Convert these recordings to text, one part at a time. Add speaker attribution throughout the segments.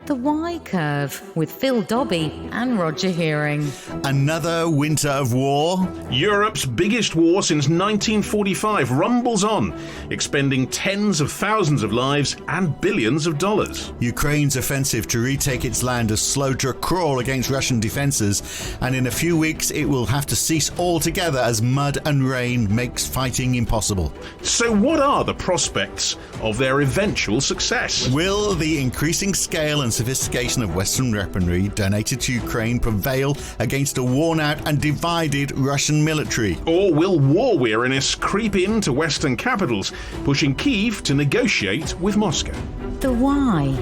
Speaker 1: The Y Curve with Phil Dobby and Roger Hearing.
Speaker 2: Another winter of war.
Speaker 3: Europe's biggest war since 1945 rumbles on, expending tens of thousands of lives and billions of dollars.
Speaker 2: Ukraine's offensive to retake its land has slowed to a crawl against Russian defences, and in a few weeks it will have to cease altogether as mud and rain makes fighting impossible.
Speaker 3: So what are the prospects of their eventual success?
Speaker 2: Will the increasing scale and sophistication of Western weaponry donated to Ukraine prevail against a worn-out and divided Russian military?
Speaker 3: Or will war weariness creep into Western capitals, pushing Kyiv to negotiate with Moscow?
Speaker 1: The Y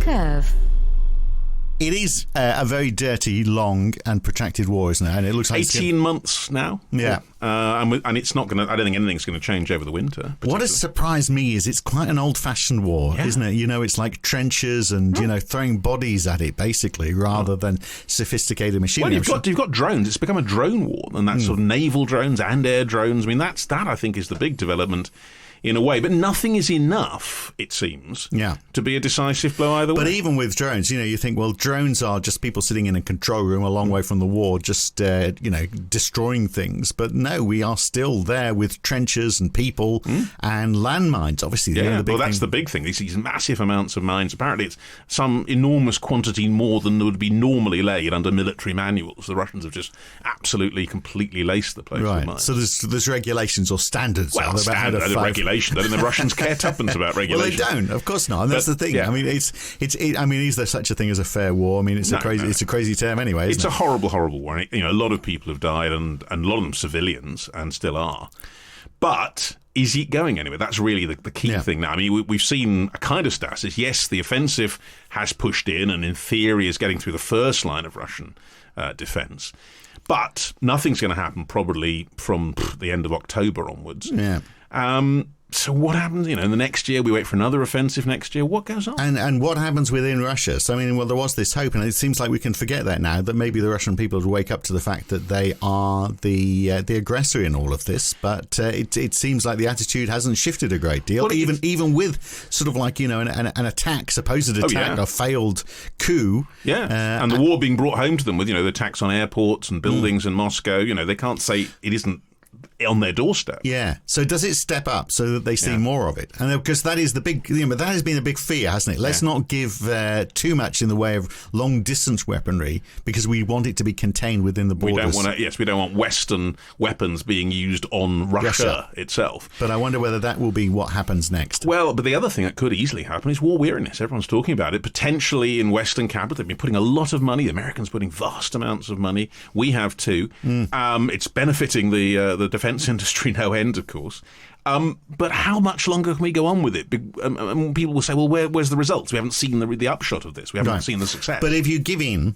Speaker 1: Curve.
Speaker 2: It is a very dirty, long and protracted war, isn't it? And it looks like
Speaker 3: 18 months now.
Speaker 2: Yeah.
Speaker 3: And it's not going to, I don't think anything's going to change over the winter.
Speaker 2: What has surprised me is it's quite an old-fashioned war, isn't it? You know, it's like trenches and, you know, throwing bodies at it, basically, rather than sophisticated machinery.
Speaker 3: Well, you've got drones. It's become a drone war, and that's sort of naval drones and air drones. I mean, that I think is the big development in a way, but nothing is enough, it seems, to be a decisive blow either way.
Speaker 2: But even with drones, you know, you think, well, drones are just people sitting in a control room a long way from the war, just, destroying things. But no, we are still there with trenches and people and landmines, obviously.
Speaker 3: That's the big thing. These massive amounts of mines. Apparently it's some enormous quantity more than would be normally laid under military manuals. The Russians have just absolutely, completely laced the place with mines.
Speaker 2: So there's regulations or standards.
Speaker 3: Well, regulations. I mean, the Russians care tuppence about regulation.
Speaker 2: Well, they don't, of course not. And that's the thing. Yeah. I mean, is there such a thing as a fair war? I mean, it's a crazy term anyway. Isn't
Speaker 3: it? A horrible, horrible war. You know, a lot of people have died, and a lot of them civilians, and still are. But is it going anywhere? That's really the key thing now. I mean, we've seen a kind of status. Yes, the offensive has pushed in, and in theory is getting through the first line of Russian defence. But nothing's going to happen probably from the end of October onwards.
Speaker 2: Yeah.
Speaker 3: So what happens, in the next year? We wait for another offensive next year. What goes on?
Speaker 2: And what happens within Russia? So, I mean, well, there was this hope, and it seems like we can forget that now, that maybe the Russian people would wake up to the fact that they are the aggressor in all of this. But it seems like the attitude hasn't shifted a great deal, even with sort of like, an attack, supposed attack, a failed coup.
Speaker 3: Yeah, and the war being brought home to them with, the attacks on airports and buildings in Moscow. They can't say it isn't on their doorstep.
Speaker 2: Yeah. So does it step up so that they see more of it? And because that is the big, that has been a big fear, hasn't it? Let's not give too much in the way of long distance weaponry because we want it to be contained within the borders.
Speaker 3: We don't want Western weapons being used on Russia itself.
Speaker 2: But I wonder whether that will be what happens next.
Speaker 3: Well, but the other thing that could easily happen is war weariness. Everyone's talking about it. Potentially in Western capital, they've been putting a lot of money. The Americans putting vast amounts of money. We have too. It's benefiting the defence industry no end, of course. But how much longer can we go on with it? People will say, well, where's the results? We haven't seen the upshot of this. We haven't seen the success.
Speaker 2: But if you give in,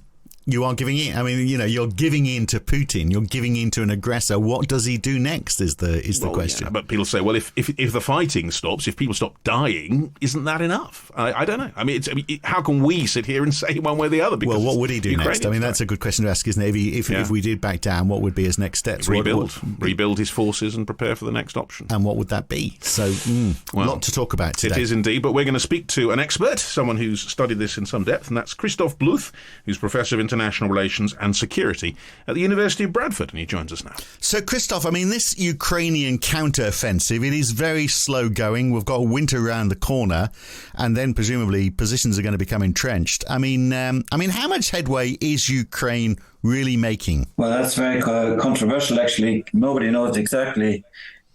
Speaker 2: you are giving in. I mean, you're giving in to Putin. You're giving in to an aggressor. What does he do next is the question.
Speaker 3: Yeah, but people say, well, if the fighting stops, if people stop dying, isn't that enough? I don't know. I mean, how can we sit here and say one way or the other?
Speaker 2: Well, what would he do next? I mean, that's a good question to ask, isn't it? If we did back down, what would be his next steps?
Speaker 3: Rebuild his forces and prepare for the next option.
Speaker 2: And what would that be? So, a lot to talk about today.
Speaker 3: It is indeed, but we're going to speak to an expert, someone who's studied this in some depth, and that's Christoph Bluth, who's Professor of International Relations and Security at the University of Bradford, and he joins us now.
Speaker 2: So, Christoph, I mean, this Ukrainian counter-offensive, it is very slow going. We've got winter around the corner, and then presumably positions are going to become entrenched. I mean, how much headway is Ukraine really making?
Speaker 4: Well, that's very controversial, actually. Nobody knows exactly.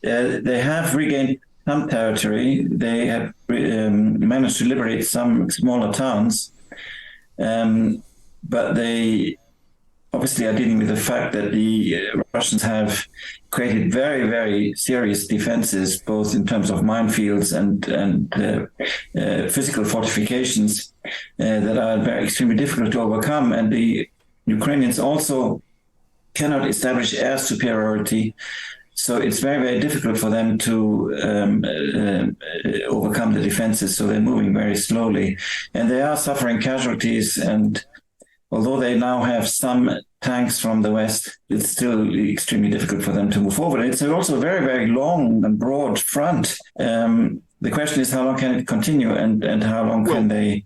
Speaker 4: They have regained some territory. They have managed to liberate some smaller towns. But they obviously are dealing with the fact that the Russians have created very, very serious defenses, both in terms of minefields and physical fortifications that are very extremely difficult to overcome. And the Ukrainians also cannot establish air superiority. So it's very, very difficult for them to overcome the defenses. So they're moving very slowly. And they are suffering casualties. And although they now have some tanks from the West, it's still extremely difficult for them to move forward. It's also a very, very long and broad front. The question is, how long can it continue, and how long can they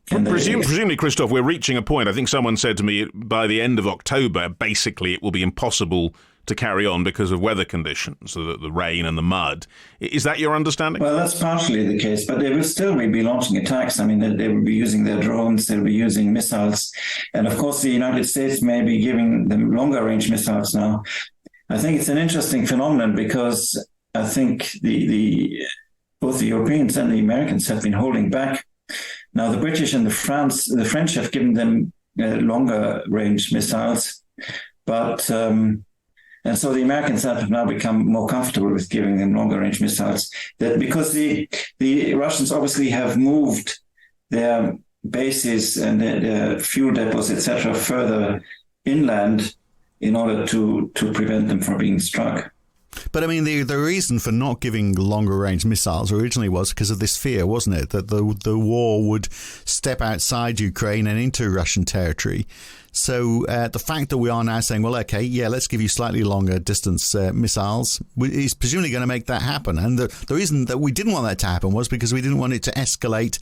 Speaker 3: Presumably, Christoph, we're reaching a point. I think someone said to me by the end of October, basically it will be impossible to carry on because of weather conditions, the rain and the mud. Is that your understanding?
Speaker 4: Well, that's partially the case, but they will still be launching attacks. I mean, they will be using their drones, they'll be using missiles. And of course, the United States may be giving them longer range missiles now. I think it's an interesting phenomenon because I think both the Europeans and the Americans have been holding back. Now, the British and the French have given them longer range missiles, but and so the Americans have now become more comfortable with giving them longer range missiles. That because the Russians obviously have moved their bases and their fuel depots, etc., further inland in order to prevent them from being struck.
Speaker 2: But I mean, the reason for not giving longer range missiles originally was because of this fear, wasn't it? That the war would step outside Ukraine and into Russian territory. So the fact that we are now saying, well, OK, yeah, let's give you slightly longer distance missiles is presumably going to make that happen. And the reason that we didn't want that to happen was because we didn't want it to escalate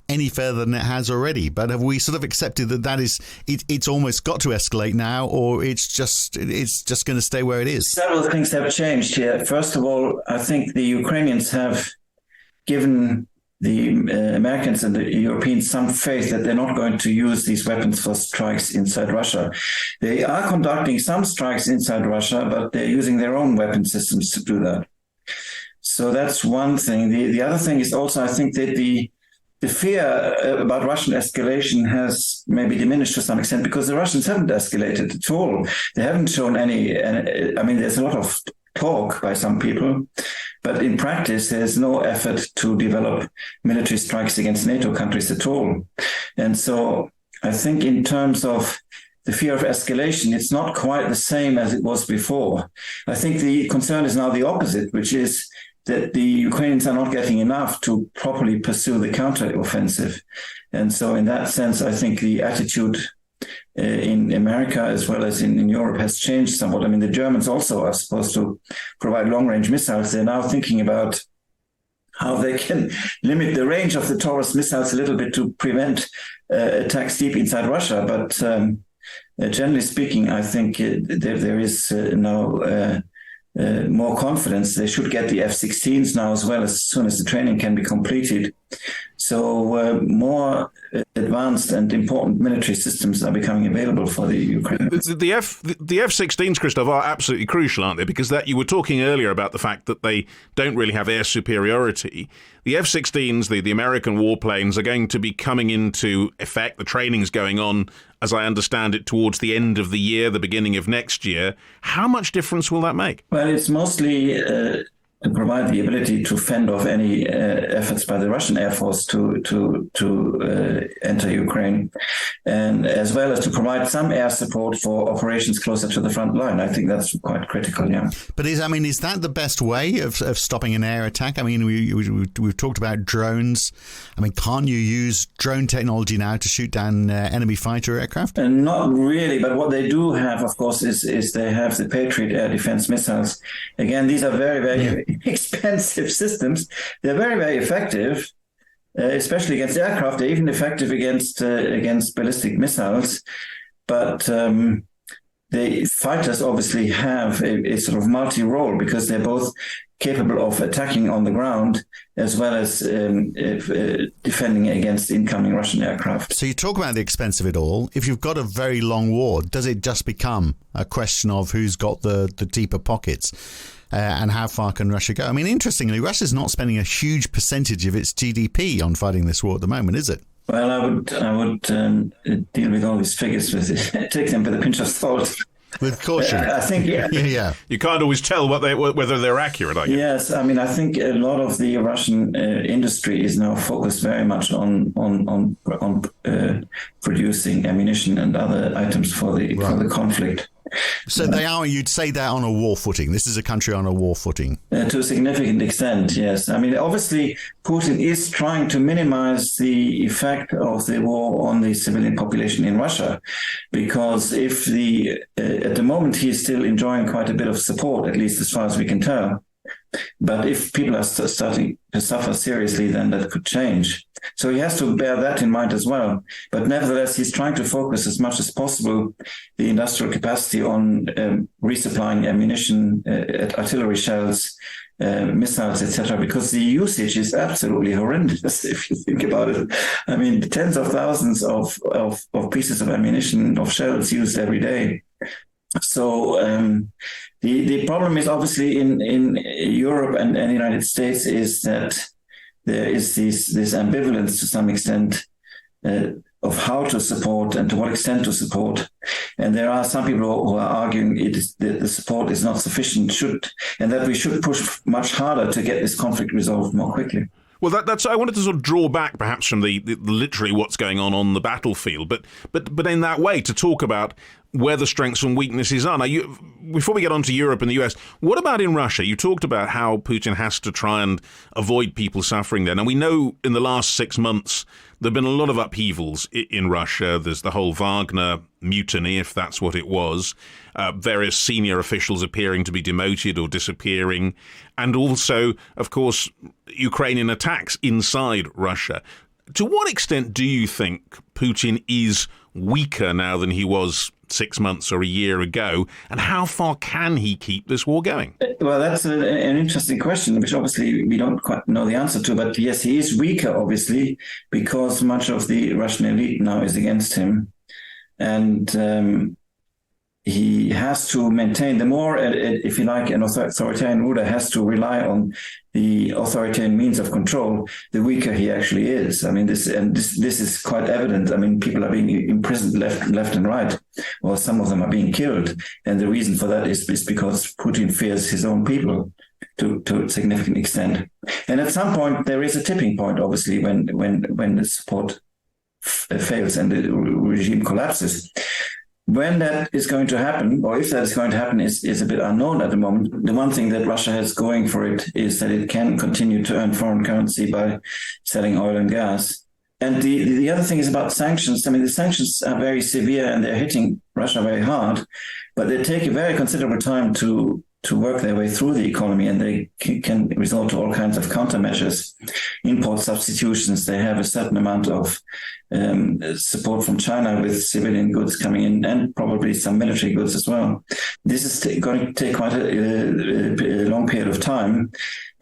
Speaker 2: any further than it has already. But have we sort of accepted that is it's almost got to escalate now, or it's just going to stay where it is?
Speaker 4: Several things have changed here. First of all, I think the Ukrainians have given the Americans and the Europeans some faith that they're not going to use these weapons for strikes inside Russia. They are conducting some strikes inside Russia, but they're using their own weapon systems to do that. So that's one thing. The other thing is also, I think that the fear about Russian escalation has maybe diminished to some extent because the Russians haven't escalated at all. They haven't shown any I mean, there's a lot of talk by some people, but in practice, there's no effort to develop military strikes against NATO countries at all. And so I think in terms of the fear of escalation, it's not quite the same as it was before. I think the concern is now the opposite, which is that the Ukrainians are not getting enough to properly pursue the counteroffensive. And so in that sense, I think the attitude in America as well as in Europe has changed somewhat. I mean, the Germans also are supposed to provide long-range missiles. They're now thinking about how they can limit the range of the Taurus missiles a little bit to prevent attacks deep inside Russia. But generally speaking, I think there is now more confidence. They should get the F-16s now as well as soon as the training can be completed. So more advanced and important military systems are becoming available for the Ukraine.
Speaker 3: The F-16s, Christoph, are absolutely crucial, aren't they? Because you were talking earlier about the fact that they don't really have air superiority. The F-16s, the American warplanes, are going to be coming into effect. The training's going on, as I understand it, towards the end of the year, the beginning of next year. How much difference will that make?
Speaker 4: Well, it's mostly to provide the ability to fend off any efforts by the Russian Air Force to enter Ukraine, and as well as to provide some air support for operations closer to the front line. I think that's quite critical, yeah.
Speaker 2: But is that the best way of stopping an air attack? I mean, we've talked about drones. I mean, can't you use drone technology now to shoot down enemy fighter aircraft?
Speaker 4: Not really, but what they do have, of course, is they have the Patriot air defense missiles. Again, these are very, very expensive systems. They're very, very effective, especially against aircraft. They're even effective against ballistic missiles. But the fighters obviously have a sort of multi-role because they're both capable of attacking on the ground as well as defending against incoming Russian aircraft.
Speaker 2: So you talk about the expense of it all. If you've got a very long war, does it just become a question of who's got the deeper pockets? And how far can Russia go? I mean, interestingly, Russia's not spending a huge percentage of its GDP on fighting this war at the moment, is it?
Speaker 4: Well, I would deal with all these figures take them with a pinch of salt.
Speaker 2: With caution.
Speaker 4: I think,
Speaker 2: yeah.
Speaker 3: You can't always tell whether they're accurate, I guess.
Speaker 4: Yes, I mean, I think a lot of the Russian industry is now focused very much on producing ammunition and other items for the conflict.
Speaker 2: So you'd say they're on a war footing. This is a country on a war footing.
Speaker 4: To a significant extent, yes. I mean, obviously, Putin is trying to minimize the effect of the war on the civilian population in Russia, because if at the moment he is still enjoying quite a bit of support, at least as far as we can tell. But if people are starting to suffer seriously, then that could change. So he has to bear that in mind as well. But nevertheless, he's trying to focus as much as possible the industrial capacity on resupplying ammunition, artillery shells, missiles, etc., because the usage is absolutely horrendous if you think about it. I mean, tens of thousands of pieces of ammunition, of shells used every day. So the problem is obviously in Europe and the United States is that there is this ambivalence to some extent of how to support and to what extent to support. And there are some people who are arguing the support is not sufficient, and that we should push much harder to get this conflict resolved more quickly.
Speaker 3: Well, that's. I wanted to sort of draw back, perhaps, from the literally what's going on the battlefield, but in that way to talk about where the strengths and weaknesses are. Now, before we get on to Europe and the US, what about in Russia? You talked about how Putin has to try and avoid people suffering there. Now, we know in the last 6 months there have been a lot of upheavals in Russia. There's the whole Wagner mutiny, if that's what it was. Various senior officials appearing to be demoted or disappearing. And also, of course, Ukrainian attacks inside Russia. To what extent do you think Putin is weaker now than he was 6 months or a year ago? And how far can he keep this war going?
Speaker 4: Well, that's an interesting question, which obviously we don't quite know the answer to. But yes, he is weaker, obviously, because much of the Russian elite now is against him. And he has to maintain the more, if you like, an authoritarian ruler has to rely on the authoritarian means of control, the weaker he actually is. I mean, this is quite evident. I mean, people are being imprisoned left and right, or some of them are being killed. And the reason for that is because Putin fears his own people to a significant extent. And at some point, there is a tipping point, obviously, when the support fails and the regime collapses. When that is going to happen, or if that is going to happen, is a bit unknown at the moment. The one thing that Russia has going for it is that it can continue to earn foreign currency by selling oil and gas. And the other thing is about sanctions. I mean, the sanctions are very severe and they're hitting Russia very hard, but they take a very considerable time to work their way through the economy, and they can resort to all kinds of countermeasures, import substitutions. They have a certain amount of support from China with civilian goods coming in and probably some military goods as well. This is going to take quite a long period of time.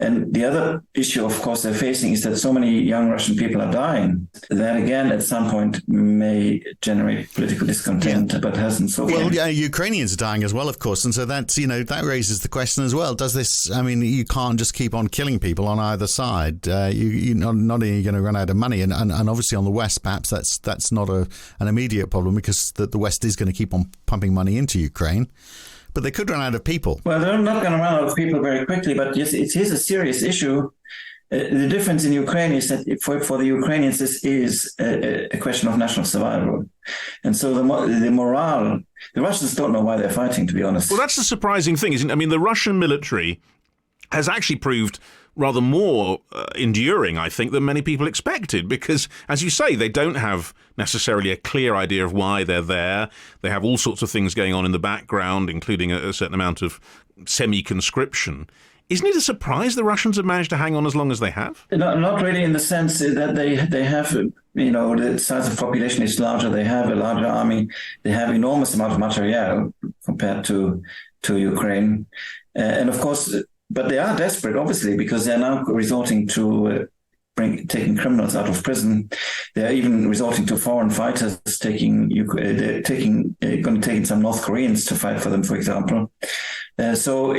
Speaker 4: And the other issue, of course, they're facing is that so many young Russian people are dying. That, again, at some point may generate political discontent, but hasn't so far.
Speaker 2: Well, yeah, Ukrainians are dying as well, of course. And so that's, that raises the question as well. Does this, I mean, you can't just keep on killing people on either side. You're not only going to run out of money. And obviously on the West, perhaps that's not an immediate problem because the West is going to keep on pumping money into Ukraine. But they could run out of people.
Speaker 4: Well, they're not going to run out of people very quickly, but yes, it is a serious issue. The difference in Ukraine is that for the Ukrainians, this is a question of national survival. And so the morale, the Russians don't know why they're fighting, to be honest.
Speaker 3: Well, that's the surprising thing, isn't it? I mean, the Russian military has actually proved rather more enduring, I think, than many people expected, because, as you say, they don't have necessarily a clear idea of why they're there. They have all sorts of things going on in the background, including a certain amount of semi-conscription. Isn't it a surprise the Russians have managed to hang on as long as they have?
Speaker 4: Not really, in the sense that they have, the size of population is larger. They have a larger army. They have enormous amount of materiel compared to Ukraine. And of course, but they are desperate, obviously, because they're now resorting to taking criminals out of prison. They're even resorting to foreign fighters, going to take some North Koreans to fight for them, for example. So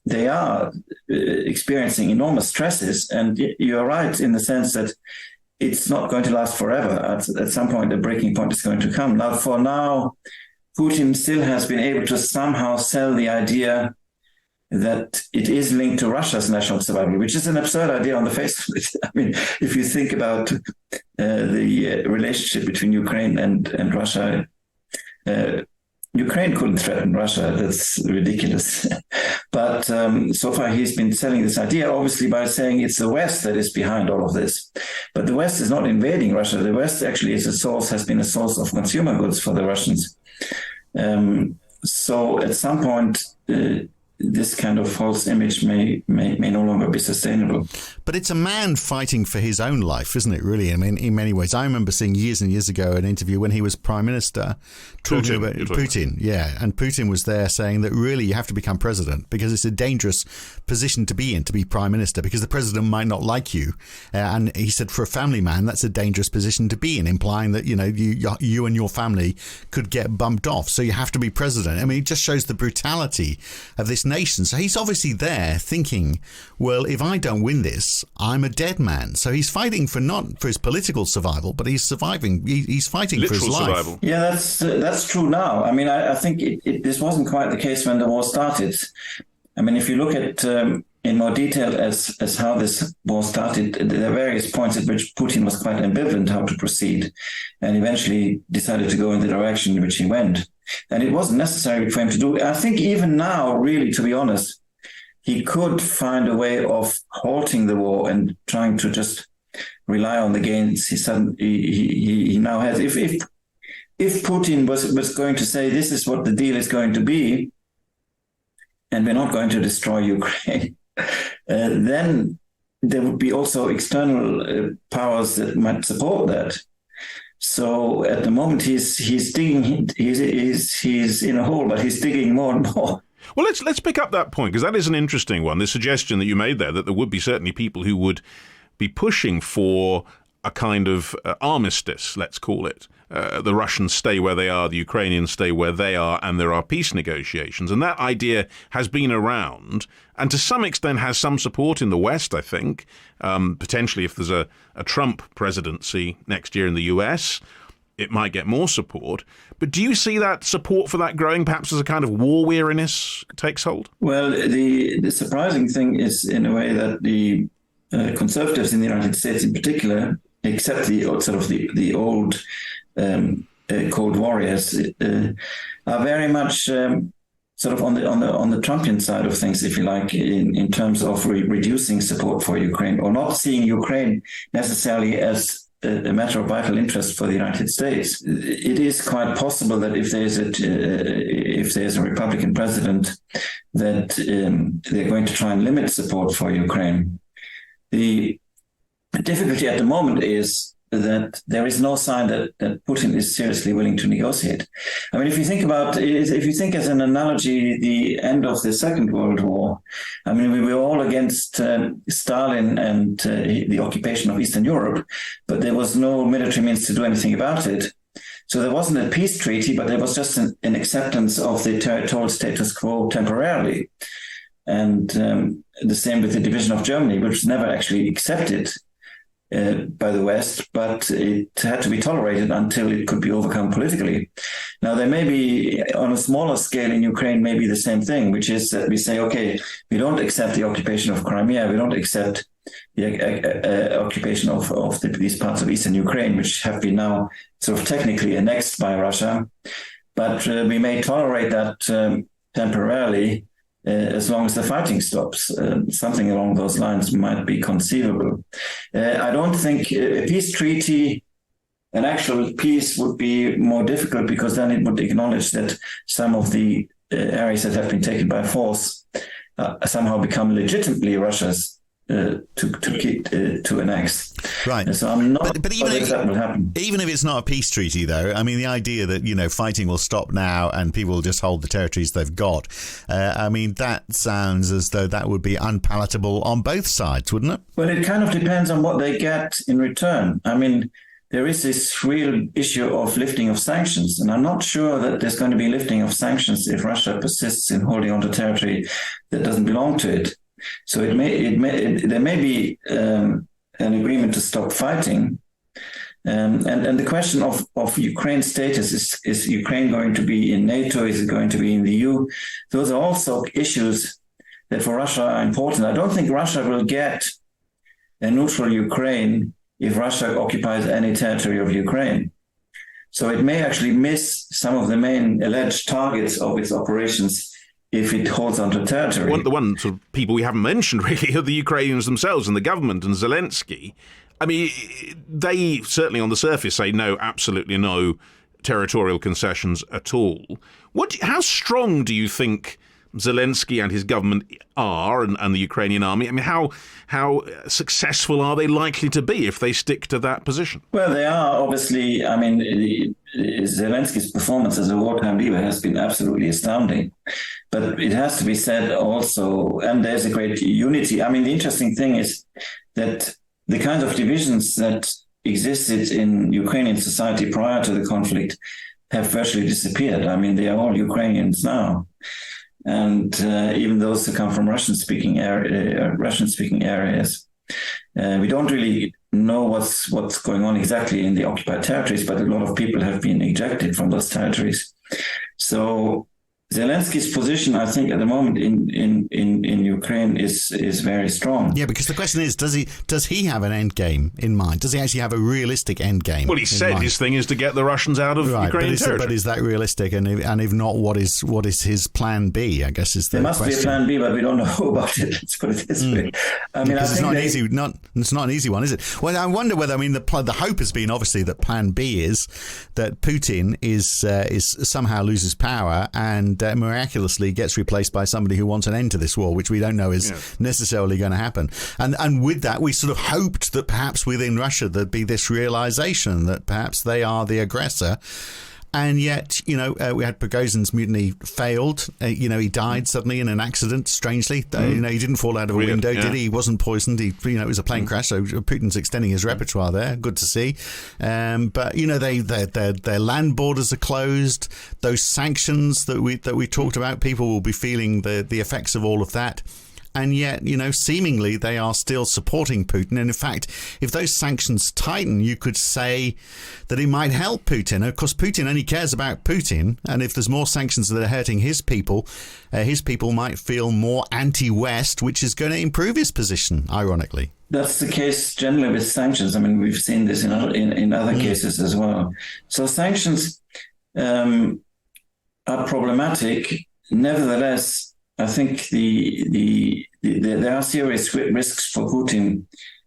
Speaker 4: they are experiencing enormous stresses, and you're right in the sense that it's not going to last forever. At some point, a breaking point is going to come. Now, for now, Putin still has been able to somehow sell the idea that it is linked to Russia's national survival, which is an absurd idea on the face of it. I mean, if you think about the relationship between Ukraine and Russia, Ukraine couldn't threaten Russia. That's ridiculous. But so far he's been selling this idea, obviously, by saying it's the West that is behind all of this. But the West is not invading Russia. The West actually has been a source of consumer goods for the Russians. So at some point, this kind of false image may no longer be sustainable.
Speaker 2: But it's a man fighting for his own life, isn't it, really? I mean, in many ways. I remember seeing years and years ago an interview when he was Prime Minister talking about Putin. Yeah, and Putin was there saying that really you have to become president because it's a dangerous position to be in, to be Prime Minister, because the president might not like you. And he said for a family man, that's a dangerous position to be in, implying that, you and your family could get bumped off. So you have to be president. I mean, it just shows the brutality of this nation. So he's obviously there thinking, well, if I don't win this, I'm a dead man. So he's fighting not for his political survival, but he's surviving. He's fighting
Speaker 3: literal
Speaker 2: for his life.
Speaker 3: Survival.
Speaker 4: Yeah, that's true now. I mean, I think this wasn't quite the case when the war started. I mean, if you look at in more detail as how this war started, there are various points at which Putin was quite ambivalent how to proceed, and eventually decided to go in the direction in which he went. And it wasn't necessary for him to do. I think even now, really, to be honest, he could find a way of halting the war and trying to just rely on the gains he now has. If Putin was going to say this is what the deal is going to be, and we're not going to destroy Ukraine, then there would be also external powers that might support that. So at the moment he's digging, he's in a hole, but he's digging more and more.
Speaker 3: Well, let's pick up that point, because that is an interesting one. The suggestion that you made there, that there would be certainly people who would be pushing for a kind of armistice, let's call it. The Russians stay where they are, the Ukrainians stay where they are, and there are peace negotiations. And that idea has been around, and to some extent has some support in the West, I think. Potentially, if there's a Trump presidency next year in the US, it might get more support. But do you see that support for that growing, perhaps as a kind of war weariness takes hold?
Speaker 4: Well, the surprising thing is, in a way, that the conservatives in the United States in particular, except the old Cold Warriors, are very much sort of on the Trumpian side of things, if you like, in terms of reducing support for Ukraine, or not seeing Ukraine necessarily as a matter of vital interest for the United States. It is quite possible that if there's a Republican president, that they're going to try and limit support for Ukraine. The difficulty at the moment is that there is no sign that Putin is seriously willing to negotiate. I mean, if you think as an analogy, the end of the Second World War, I mean, we were all against Stalin and the occupation of Eastern Europe, but there was no military means to do anything about it. So there wasn't a peace treaty, but there was just an acceptance of the territorial status quo temporarily. And the same with the division of Germany, which was never actually accepted by the West, but it had to be tolerated until it could be overcome politically. Now, there may be, on a smaller scale in Ukraine, maybe the same thing, which is that we say, okay, we don't accept the occupation of Crimea, we don't accept the occupation of these parts of eastern Ukraine, which have been now sort of technically annexed by Russia, but we may tolerate that temporarily, as long as the fighting stops. Something along those lines might be conceivable. I don't think a peace treaty, an actual peace, would be more difficult, because then it would acknowledge that some of the areas that have been taken by force somehow become legitimately Russia's to annex.
Speaker 2: Right.
Speaker 4: So I'm not
Speaker 2: but even if
Speaker 4: that will happen.
Speaker 2: Even if it's not a peace treaty, though, I mean, the idea that, fighting will stop now and people will just hold the territories they've got, I mean, that sounds as though that would be unpalatable on both sides, wouldn't it?
Speaker 4: Well, it kind of depends on what they get in return. I mean, there is this real issue of lifting of sanctions, and I'm not sure that there's going to be lifting of sanctions if Russia persists in holding on to territory that doesn't belong to it. So there may be an agreement to stop fighting, and the question of Ukraine's status, is Ukraine going to be in NATO? Is it going to be in the EU? Those are also issues that for Russia are important. I don't think Russia will get a neutral Ukraine if Russia occupies any territory of Ukraine. So it may actually miss some of the main alleged targets of its operations if it holds onto territory.
Speaker 3: The one sort of people we haven't mentioned really are the Ukrainians themselves and the government and Zelensky. I mean, they certainly on the surface say no, absolutely no territorial concessions at all. How strong do you think Zelensky and his government are, and the Ukrainian army? I mean, how successful are they likely to be if they stick to that position?
Speaker 4: Well, they are, obviously. I mean, Zelensky's performance as a wartime leader has been absolutely astounding. But it has to be said also, and there's a great unity. I mean, the interesting thing is that the kind of divisions that existed in Ukrainian society prior to the conflict have virtually disappeared. I mean, they are all Ukrainians now. And even those who come from Russian-speaking areas. We don't really know what's going on exactly in the occupied territories, but a lot of people have been ejected from those territories. So Zelensky's position, I think, at the moment in Ukraine is very strong.
Speaker 2: Yeah, because the question is, does he have an end game in mind? Does he actually have a realistic end game?
Speaker 3: Well, he said
Speaker 2: mind?
Speaker 3: His thing is to get the Russians out of Ukrainian territory.
Speaker 2: But is that realistic? And if not, what is his plan B? I guess is the question.
Speaker 4: There must be a plan B, but we don't know about it. Let's put it this way. I mean,
Speaker 2: because it's not an easy one, is it? Well, I wonder whether, I mean, the hope has been obviously that plan B is that Putin is somehow loses power and miraculously gets replaced by somebody who wants an end to this war, which we don't know is necessarily going to happen. And with that, we sort of hoped that perhaps within Russia there'd be this realization that perhaps they are the aggressor. And yet, we had Prigozhin's mutiny failed. He died suddenly in an accident, strangely. He didn't fall out of a window, did he? He wasn't poisoned. It was a plane crash, so Putin's extending his repertoire there. Good to see. But, their land borders are closed. Those sanctions that we talked about, people will be feeling the effects of all of that. And yet, seemingly they are still supporting Putin. And in fact, if those sanctions tighten, you could say that it might help Putin. Of course, Putin only cares about Putin. And if there's more sanctions that are hurting his people might feel more anti-West, which is going to improve his position, ironically.
Speaker 4: That's the case generally with sanctions. I mean, we've seen this in other cases as well. So sanctions are problematic. Nevertheless, I think there are serious risks for Putin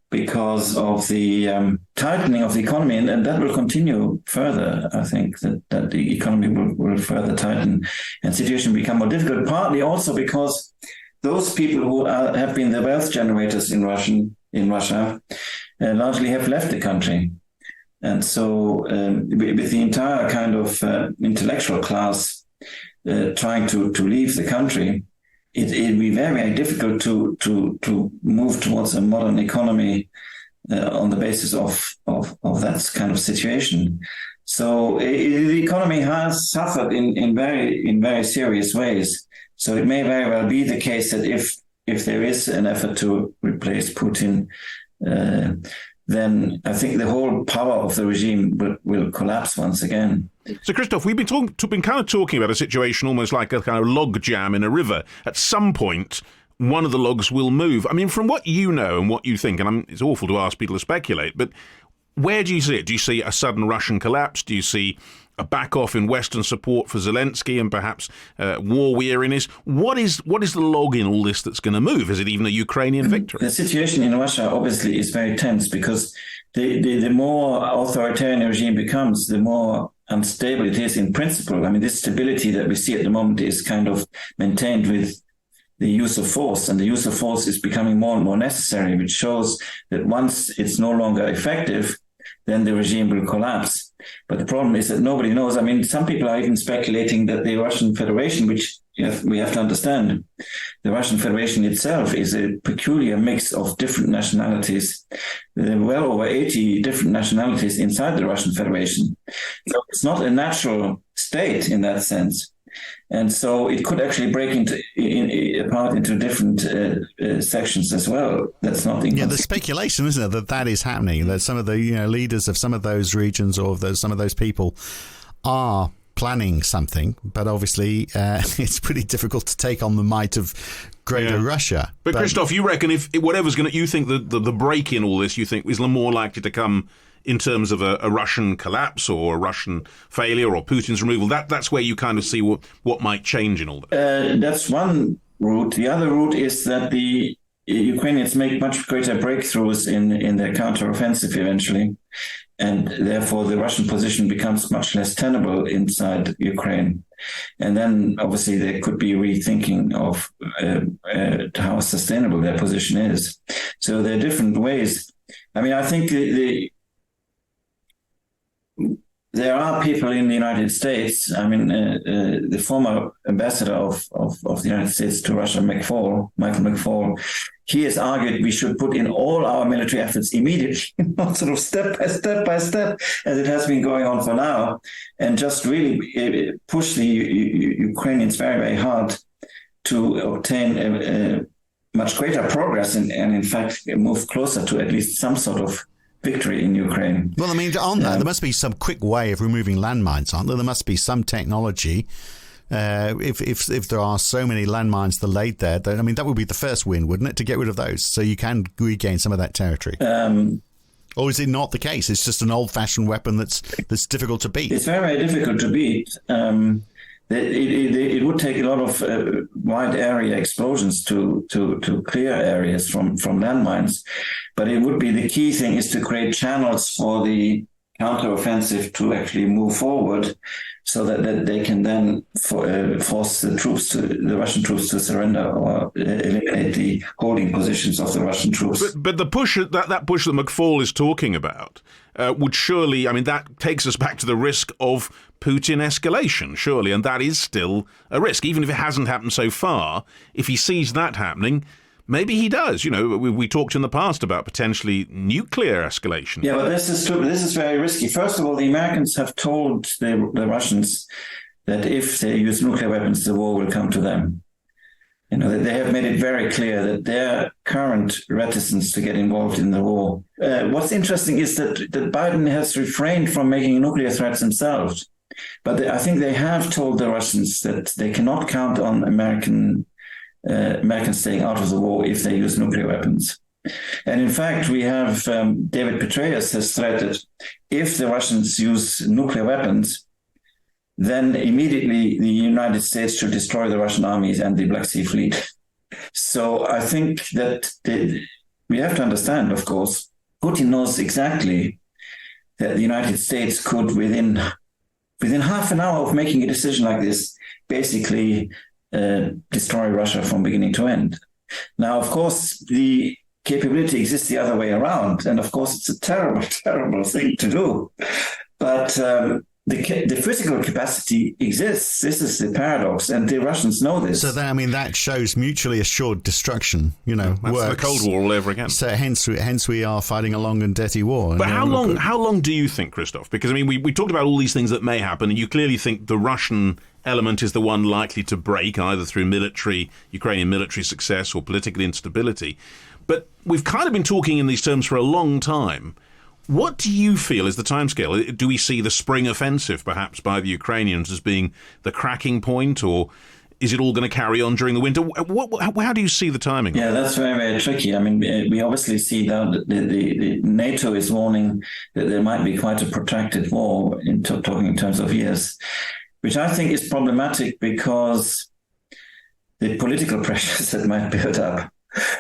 Speaker 4: because of the tightening of the economy, and that will continue further. I think that the economy will further tighten and the situation will become more difficult, partly also because those people who have been the wealth generators in Russia largely have left the country. And so with the entire kind of intellectual class trying to leave the country, it'd be very, very difficult to move towards a modern economy on the basis of that kind of situation. So the economy has suffered in very serious ways. So it may very well be the case that if there is an effort to replace Putin, then I think the whole power of the regime will collapse once again.
Speaker 3: So, Christoph, we've been kind of talking about a situation almost like a kind of log jam in a river. At some point, one of the logs will move. I mean, from what you know and what you think, and it's awful to ask people to speculate, but where do you see it? Do you see a sudden Russian collapse? Do you see a back-off in Western support for Zelensky and perhaps war weariness? What is the log in all this that's going to move? Is it even a Ukrainian victory?
Speaker 4: The situation in Russia obviously is very tense because the more authoritarian a regime becomes, the more unstable it is in principle. I mean, this stability that we see at the moment is kind of maintained with the use of force, and the use of force is becoming more and more necessary, which shows that once it's no longer effective, then the regime will collapse. But the problem is that nobody knows. I mean, some people are even speculating that the Russian Federation, which we have to understand, the Russian Federation itself is a peculiar mix of different nationalities. There are well over 80 different nationalities inside the Russian Federation. So it's not a natural state in that sense. And so it could actually break apart into different sections as well. That's not inconceivable.
Speaker 2: Yeah, there's speculation, isn't it, that is happening, that some of the leaders of some of those regions or some of those people are planning something, but obviously it's pretty difficult to take on the might of greater Russia.
Speaker 3: But Christoph, you reckon if whatever's going to, you think that the break in all this, you think is more likely to come in terms of a Russian collapse or a Russian failure or Putin's removal? That's where you kind of see what might change in all that.
Speaker 4: That's one route. The other route is that the Ukrainians make much greater breakthroughs in their counteroffensive eventually, and therefore the Russian position becomes much less tenable inside Ukraine. And then obviously there could be rethinking of how sustainable their position is. So there are different ways. I mean, I think there are people in the United States. I mean, the former ambassador of the United States to Russia, Michael McFaul, he has argued we should put in all our military efforts immediately, not sort of step by step, as it has been going on for now, and just really push the Ukrainians very, very hard to obtain a much greater progress and in fact, move closer to at least some sort of victory in Ukraine.
Speaker 2: Well, I mean, on that, there must be some quick way of removing landmines, aren't there? There must be some technology. If there are so many landmines that are laid there, then, I mean, that would be the first win, wouldn't it, to get rid of those, so you can regain some of that territory? Or is it not the case? It's just an old-fashioned weapon that's difficult to beat.
Speaker 4: It's very, very difficult to beat. It would take a lot of wide area explosions to clear areas from landmines. But it would be, the key thing is to create channels for the counteroffensive to actually move forward, so that they can then force the Russian troops to surrender or eliminate the holding positions of the Russian troops.
Speaker 3: But the push that push that McFaul is talking about would surely, I mean, that takes us back to the risk of Putin escalation, surely, and that is still a risk, even if it hasn't happened so far. If he sees that happening, maybe he does. You know, we talked in the past about potentially nuclear escalation.
Speaker 4: Yeah, but this is true. This is very risky. First of all, the Americans have told the Russians that if they use nuclear weapons, the war will come to them. You know, they have made it very clear that their current reticence to get involved in the war. What's interesting is that Biden has refrained from making nuclear threats himself. But I think they have told the Russians that they cannot count on Americans staying out of the war if they use nuclear weapons. And in fact, we have David Petraeus has threatened, if the Russians use nuclear weapons, then immediately the United States should destroy the Russian armies and the Black Sea Fleet. So I think that we have to understand, of course, Putin knows exactly that the United States could, within half an hour of making a decision like this, basically destroy Russia from beginning to end. Now, of course, the capability exists the other way around. And of course, it's a terrible, terrible thing to do. But the physical capacity exists. This is the paradox. And the Russians know this.
Speaker 2: So, that shows mutually assured destruction,
Speaker 3: That's
Speaker 2: works.
Speaker 3: the Cold War all over again.
Speaker 2: So hence we are fighting a long and dirty war.
Speaker 3: But how long do you think, Christoph? Because, we talked about all these things that may happen, and you clearly think the Russian element is the one likely to break, either through Ukrainian military success or political instability. But we've kind of been talking in these terms for a long time. What do you feel is the timescale? Do we see the spring offensive, perhaps, by the Ukrainians as being the cracking point, or is it all going to carry on during the winter? How do you see the timing?
Speaker 4: Yeah, that's very, very tricky. We obviously see that the NATO is warning that there might be quite a protracted war, talking in terms of years, which I think is problematic because the political pressures that might build up.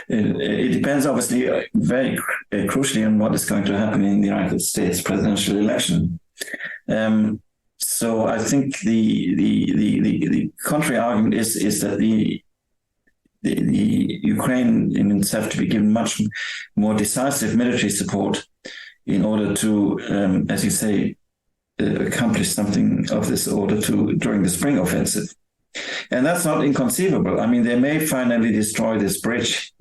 Speaker 4: It depends, obviously, very crucially on what is going to happen in the United States presidential election. So I think the contrary argument is that the Ukrainians have to be given much more decisive military support in order to, as you say, accomplish something of this order during the spring offensive. And that's not inconceivable. They may finally destroy this bridge,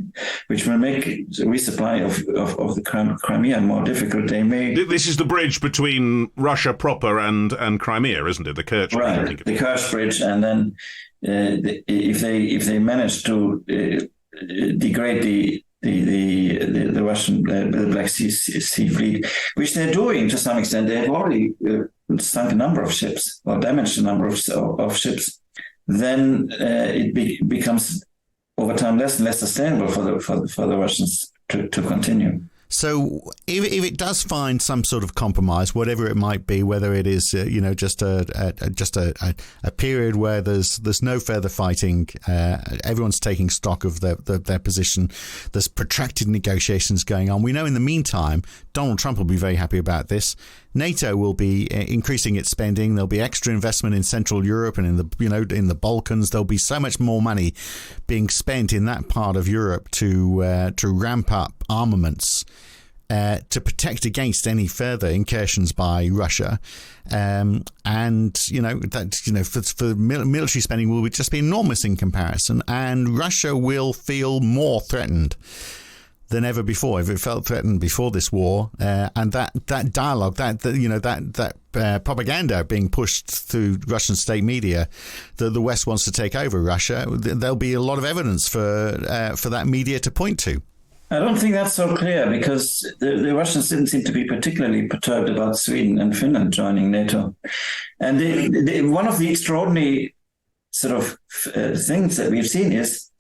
Speaker 4: which will make resupply of the Crimea more difficult.
Speaker 3: This is the bridge between Russia proper and Crimea, isn't it? The Kerch Bridge.
Speaker 4: Right, the Kerch Bridge. And then if they manage to degrade the Russian the Black Sea Fleet, which they're doing to some extent, they have already sunk a number of ships or damaged a number of ships. Then it becomes over time less and less sustainable for the Russians to continue.
Speaker 2: So if it does find some sort of compromise, whatever it might be, whether it is just a period where there's no further fighting, everyone's taking stock of their position, there's protracted negotiations going on. We know in the meantime Donald Trump will be very happy about this. NATO will be increasing its spending. There'll be extra investment in Central Europe and in the Balkans. There'll be so much more money being spent in that part of Europe to ramp up armaments to protect against any further incursions by Russia, for military spending will just be enormous in comparison, and Russia will feel more threatened than ever before. If it felt threatened before this war, and that dialogue, that propaganda being pushed through Russian state media that the West wants to take over Russia, there'll be a lot of evidence for that media to point to.
Speaker 4: I don't think that's so clear, because the Russians didn't seem to be particularly perturbed about Sweden and Finland joining NATO. And one of the extraordinary sort of things that we've seen is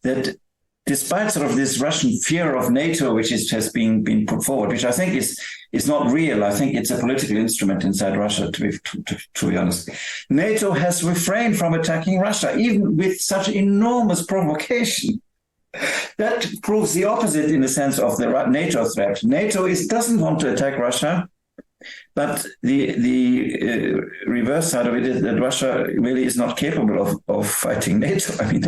Speaker 4: that despite sort of this Russian fear of NATO, which has been put forward, which I think is not real. I think it's a political instrument inside Russia, to be honest. NATO has refrained from attacking Russia, even with such enormous provocation. That proves the opposite in the sense of the NATO threat. NATO doesn't want to attack Russia, but the reverse side of it is that Russia really is not capable of fighting NATO. I mean,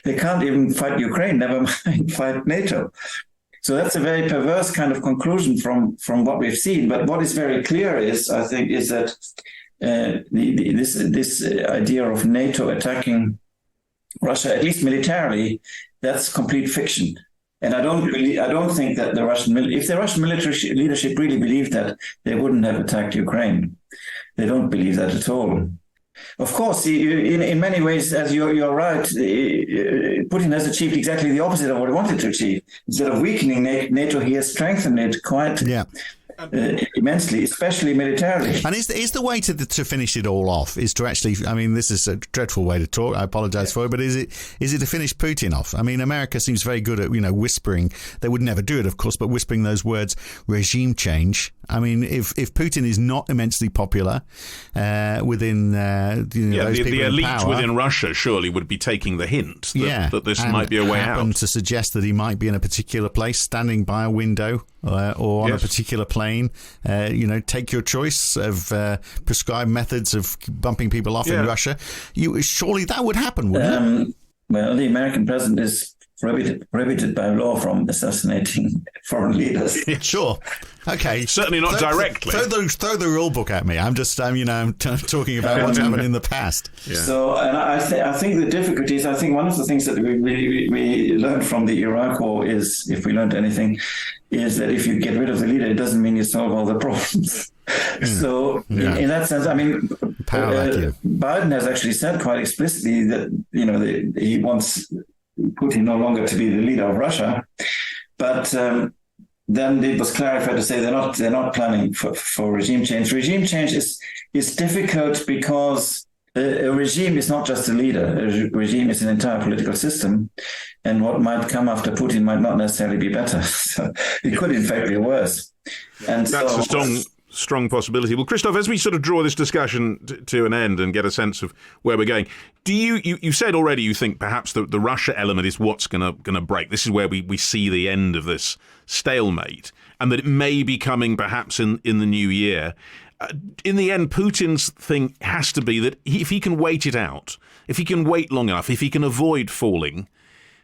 Speaker 4: they can't even fight Ukraine, never mind fight NATO. So that's a very perverse kind of conclusion from what we've seen. But what is very clear is, I think, is that this idea of NATO attacking Russia, at least militarily, that's complete fiction. And I don't think that if the Russian military leadership really believed that, they wouldn't have attacked Ukraine. They don't believe that at all. Of course, in many ways, as you're right, Putin has achieved exactly the opposite of what he wanted to achieve. Instead of weakening NATO, he has strengthened it quite immensely, especially militarily.
Speaker 2: And is the way to finish it all off is to actually, I mean, this is a dreadful way to talk, I apologize for it, but is it to finish Putin off? I mean, America seems very good at, whispering, they would never do it, of course, but whispering those words, regime change. I mean, if Putin is not immensely popular within those people
Speaker 3: the elite
Speaker 2: in power,
Speaker 3: within Russia surely would be taking the hint that this might be a way out.
Speaker 2: To suggest that he might be in a particular place, standing by a window or on a particular plane. Take your choice of prescribed methods of bumping people off in Russia. Surely that would happen, wouldn't it?
Speaker 4: Well, the American president is prohibited by law from assassinating foreign leaders.
Speaker 2: Yeah, sure. Okay.
Speaker 3: Certainly not directly.
Speaker 2: Throw the rule book at me. I'm just, I'm talking about what's happened in the past.
Speaker 4: Yeah. So, and I think the difficulties, I think one of the things that we learned from the Iraq War is, if we learned anything, is that if you get rid of the leader, it doesn't mean you solve all the problems. So in that sense, I mean, Biden has actually said quite explicitly that, he wants Putin no longer to be the leader of Russia, but then it was clarified to say they're not planning for regime change. Regime change is difficult because a regime is not just a leader. A regime is an entire political system, and what might come after Putin might not necessarily be better. So it could, in fact, be worse. And
Speaker 3: that's a strong possibility. Well, Christoph, as we sort of draw this discussion to an end and get a sense of where we're going, do you said already you think perhaps the Russia element is what's going to break? This is where we see the end of this stalemate, and that it may be coming perhaps in the new year. In the end, Putin's thing has to be that if he can wait it out, if he can wait long enough, if he can avoid falling,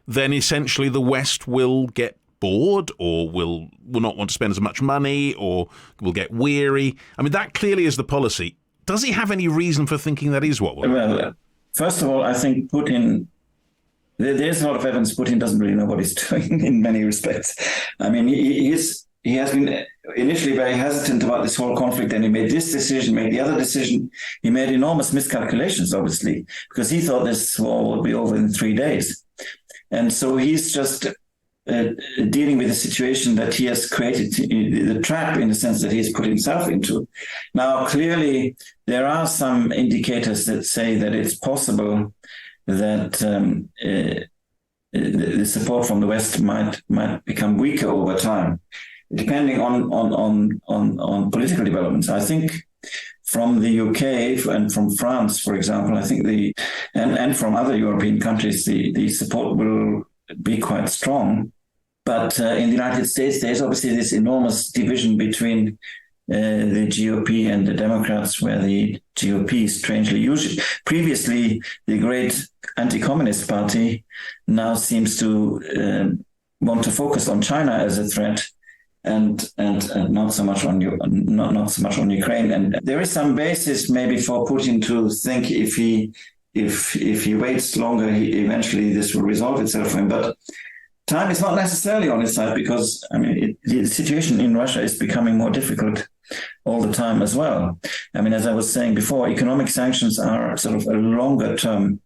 Speaker 3: then essentially the West will get bored or will not want to spend as much money or will get weary. I mean, that clearly is the policy. Does he have any reason for thinking that is what will happen?
Speaker 4: Well, first of all, I think Putin, there's a lot of evidence Putin doesn't really know what he's doing in many respects. I mean, he has been initially very hesitant about this whole conflict, and he made this decision, made the other decision. He made enormous miscalculations, obviously, because he thought this war would be over in 3 days. And so he's just dealing with a situation that he has created, the trap in the sense that he's put himself into. Now, clearly, there are some indicators that say that it's possible that the support from the West might become weaker over time. depending on political developments. I think from the UK and from France, for example, I think and from other European countries, the support will be quite strong. But in the United States, there's obviously this enormous division between the GOP and the Democrats, where the GOP strangely usually previously the great anti-communist party now seems to want to focus on China as a threat and not so much on Ukraine. And there is some basis maybe for Putin to think if he waits longer, eventually this will resolve itself for him. But time is not necessarily on his side, because the situation in Russia is becoming more difficult all the time as well. As I was saying before, economic sanctions are sort of a longer term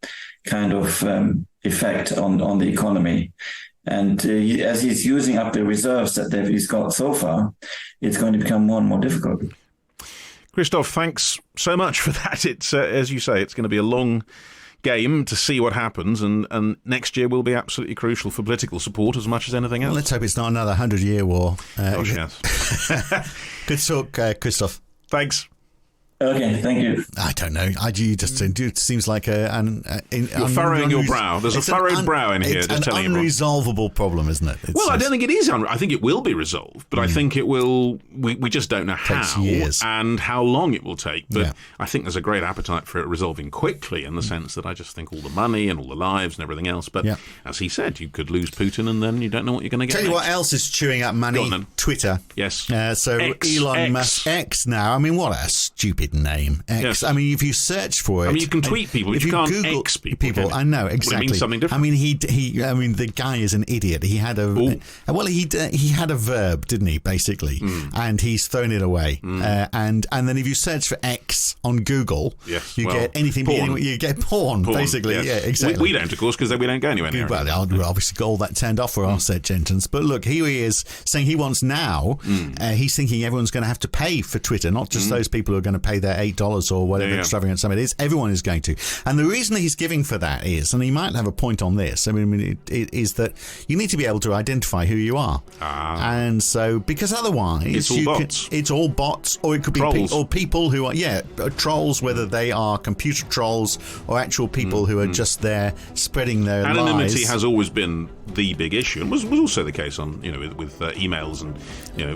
Speaker 4: kind of effect on the economy. And as he's using up the reserves that he's got so far, it's going to become more and more difficult.
Speaker 3: Christoph, thanks so much for that. It's as you say, it's going to be a long game to see what happens, and next year will be absolutely crucial for political support as much as anything else.
Speaker 2: Well, let's hope it's not another 100-year war.
Speaker 3: Gosh, yes.
Speaker 2: Good talk, Christoph.
Speaker 3: Thanks.
Speaker 4: Okay, thank you.
Speaker 2: I don't know. It seems like
Speaker 3: you're furrowing your brow. There's a furrowed brow in here.
Speaker 2: It's an unresolvable problem, isn't it?
Speaker 3: I don't think it is. I think it will be resolved, but I think it will. We just don't know how
Speaker 2: years.
Speaker 3: And how long it will take. But I think there's a great appetite for it resolving quickly, in the sense that I just think all the money and all the lives and everything else. But as he said, you could lose Putin, and then you don't know what you're going to get.
Speaker 2: Tell you
Speaker 3: next.
Speaker 2: what else is chewing up money?
Speaker 3: Go on, then.
Speaker 2: Twitter.
Speaker 3: Yes.
Speaker 2: So Elon Musk X now. What a stupid name. X.
Speaker 3: Yes.
Speaker 2: if you search for it,
Speaker 3: you can tweet people, but you can't
Speaker 2: Google
Speaker 3: X people.
Speaker 2: I know exactly.
Speaker 3: It means something different.
Speaker 2: The guy is an idiot. He had he had a verb, didn't he? Basically, and he's thrown it away. And then if you search for X on Google, get anything.
Speaker 3: Porn.
Speaker 2: You get porn. Basically.
Speaker 3: Yes.
Speaker 2: Yeah, exactly.
Speaker 3: We don't, of course, because we don't go anywhere near.
Speaker 2: Well, I'd obviously got all that turned off for our search engines. But look, here he is saying he wants now. He's thinking everyone's going to have to pay for Twitter, not just those people who are going to pay their $8 or whatever extravagant sum it is. Everyone is going to. And the reason he's giving for that is, and he might have a point on this, is that you need to be able to identify who you are. And so, because otherwise it's all bots, or it could be people who are trolls, whether they are computer trolls or actual people who are just there spreading their lies.
Speaker 3: Anonymity has always been the big issue, and was also the case on with emails and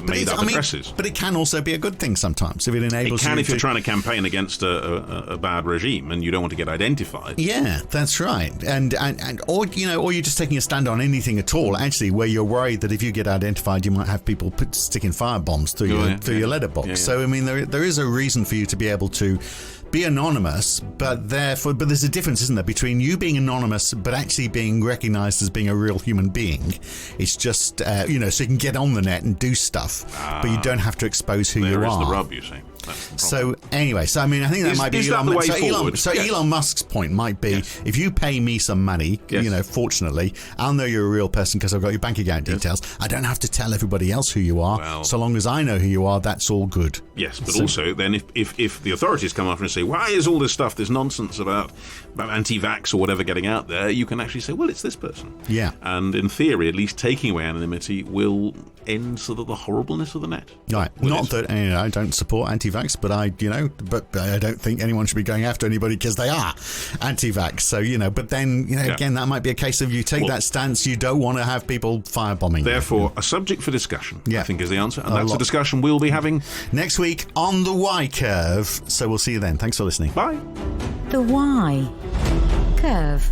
Speaker 3: made up addresses.
Speaker 2: But it can also be a good thing sometimes if it enables.
Speaker 3: It can if you're trying to campaign against a bad regime and you don't want to get identified.
Speaker 2: Yeah, that's right. Or you're just taking a stand on anything at all. Actually, where you're worried that if you get identified, you might have people sticking firebombs through your letterbox. So there is a reason for you to be able to be anonymous, but there's a difference, isn't there, between you being anonymous but actually being recognised as being a real human being. It's just so you can get on the net and do stuff, but you don't have to expose who you are.
Speaker 3: There is the rub, you see.
Speaker 2: So anyway, I think that might be Elon Musk's point might be, if you pay me some money, fortunately, I'll know you're a real person because I've got your bank account details. I don't have to tell everybody else who you are.
Speaker 3: Well,
Speaker 2: so long as I know who you are, that's all good.
Speaker 3: Yes, but also then if the authorities come after and say, why is all this stuff, this nonsense about anti-vax or whatever getting out there, you can actually say, well, it's this person. Yeah. And in theory, at least taking away anonymity will end sort of the horribleness of the net. Right. Not that I don't support anti-vax, but I don't think anyone should be going after anybody because they are anti-vax. So, but then, again, that might be a case of you take that stance, you don't want to have people firebombing. Therefore, a subject for discussion, I think is the answer. And that's a discussion we'll be having next week on the Y Curve. So we'll see you then. Thanks for listening. Bye.
Speaker 1: The Y Curve.